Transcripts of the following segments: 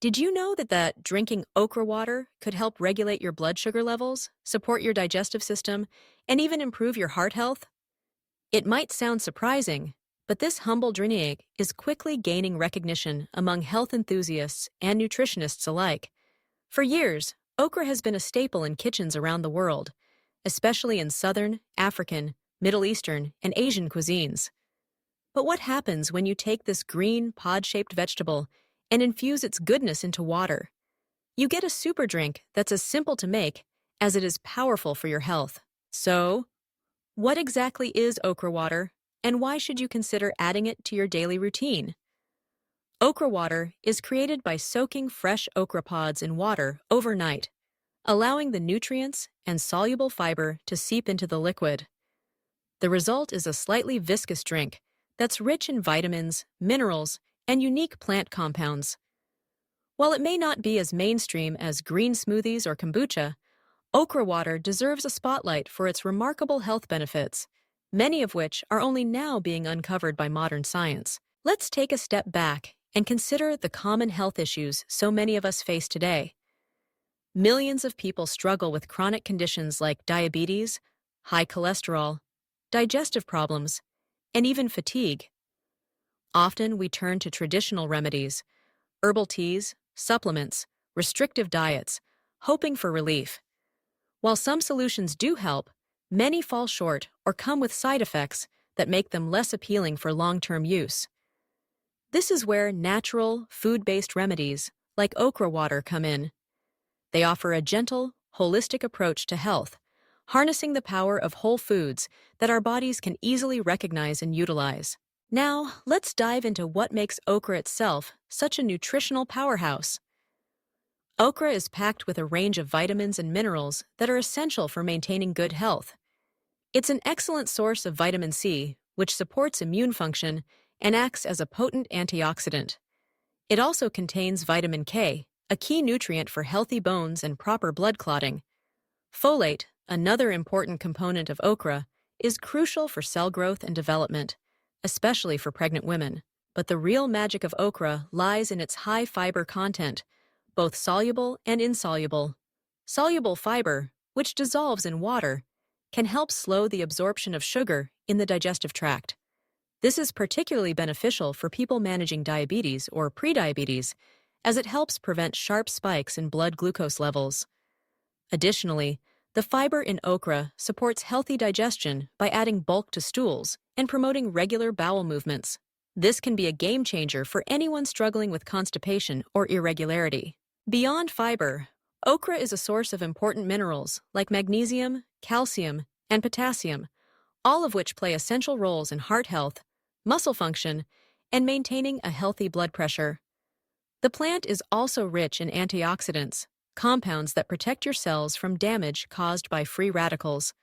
Did you know that drinking okra water could help regulate your blood sugar levels, support your digestive system, and even improve your heart health? It might sound surprising, but this humble drink is quickly gaining recognition among health enthusiasts and nutritionists alike. For years, okra has been a staple in kitchens around the world, especially in Southern, African, Middle Eastern, and Asian cuisines. But what happens when you take this green, pod-shaped vegetable and infuse its goodness into water? You get a super drink that's as simple to make as it is powerful for your health. So, what exactly is okra water, and why should you consider adding it to your daily routine? Okra water is created by soaking fresh okra pods in water overnight, allowing the nutrients and soluble fiber to seep into the liquid. The result is a slightly viscous drink that's rich in vitamins, minerals, and unique plant compounds. While it may not be as mainstream as green smoothies or kombucha, okra water deserves a spotlight for its remarkable health benefits, many of which are only now being uncovered by modern science. Let's take a step back and consider the common health issues so many of us face today. Millions of people struggle with chronic conditions like diabetes, high cholesterol, digestive problems, and even fatigue. Often we turn to traditional remedies, herbal teas, supplements, restrictive diets, hoping for relief. While some solutions do help, many fall short or come with side effects that make them less appealing for long-term use. This is where natural, food-based remedies like okra water come in. They offer a gentle, holistic approach to health, harnessing the power of whole foods that our bodies can easily recognize and utilize. Now, let's dive into what makes okra itself such a nutritional powerhouse. Okra is packed with a range of vitamins and minerals that are essential for maintaining good health. It's an excellent source of vitamin C, which supports immune function and acts as a potent antioxidant. It also contains vitamin K, a key nutrient for healthy bones and proper blood clotting. Folate, another important component of okra, is crucial for cell growth and development, especially for pregnant women. But the real magic of okra lies in its high fiber content, both soluble and insoluble. Soluble fiber, which dissolves in water, can help slow the absorption of sugar in the digestive tract. This is particularly beneficial for people managing diabetes or prediabetes, as it helps prevent sharp spikes in blood glucose levels. Additionally, the fiber in okra supports healthy digestion by adding bulk to stools and promoting regular bowel movements. This can be a game changer for anyone struggling with constipation or irregularity. Beyond fiber, okra is a source of important minerals like magnesium, calcium, and potassium, all of which play essential roles in heart health, muscle function, and maintaining a healthy blood pressure. The plant is also rich in antioxidants, compounds that protect your cells from damage caused by free radicals.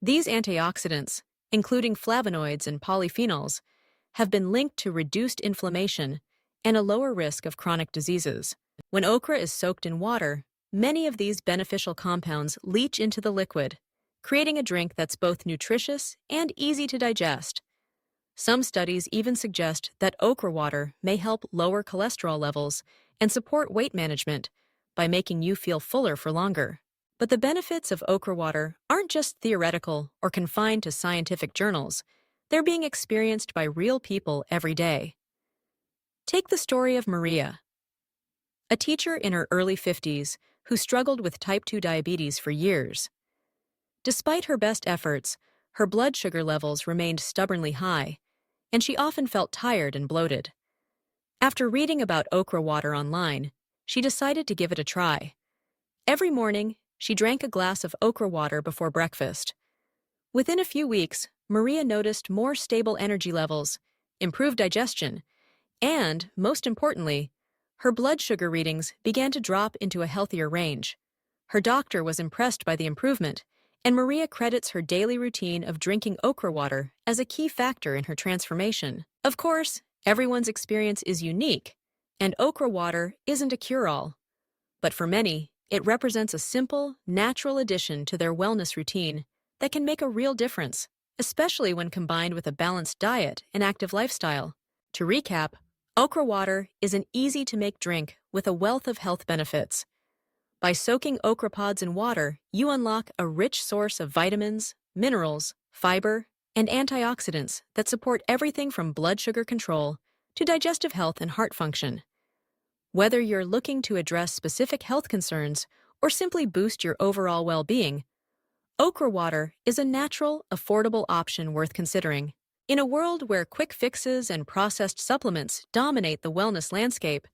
These antioxidants, including flavonoids and polyphenols, have been linked to reduced inflammation and a lower risk of chronic diseases. When okra is soaked in water, many of these beneficial compounds leach into the liquid, creating a drink that's both nutritious and easy to digest. Some studies even suggest that okra water may help lower cholesterol levels and support weight management by making you feel fuller for longer. But the benefits of okra water aren't just theoretical or confined to scientific journals. They're being experienced by real people every day. Take the story of Maria, a teacher in her early 50s who struggled with type 2 diabetes for years. Despite her best efforts, her blood sugar levels remained stubbornly high, and she often felt tired and bloated. After reading about okra water online, she decided to give it a try. Every morning, she drank a glass of okra water before breakfast. Within a few weeks, Maria noticed more stable energy levels, improved digestion, and, most importantly, her blood sugar readings began to drop into a healthier range. Her doctor was impressed by the improvement, and Maria credits her daily routine of drinking okra water as a key factor in her transformation. Of course, everyone's experience is unique, and okra water isn't a cure-all. But for many, it represents a simple, natural addition to their wellness routine that can make a real difference, especially when combined with a balanced diet and active lifestyle. To recap, Okra water is an easy-to-make drink with a wealth of health benefits. By soaking okra pods in water, you unlock a rich source of vitamins, minerals, fiber, and antioxidants that support everything from blood sugar control to digestive health and heart function. Whether you're looking to address specific health concerns or simply boost your overall well-being, okra water is a natural, affordable option worth considering. In a world where quick fixes and processed supplements dominate the wellness landscape,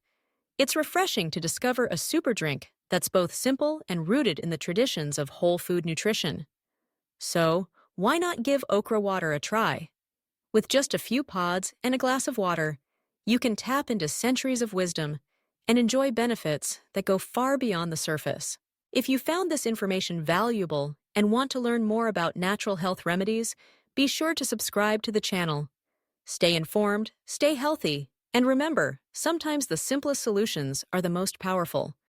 it's refreshing to discover a super drink that's both simple and rooted in the traditions of whole food nutrition. So, why not give okra water a try? With just a few pods and a glass of water, you can tap into centuries of wisdom and enjoy benefits that go far beyond the surface. If you found this information valuable and want to learn more about natural health remedies, be sure to subscribe to the channel. Stay informed, stay healthy, and remember, sometimes the simplest solutions are the most powerful.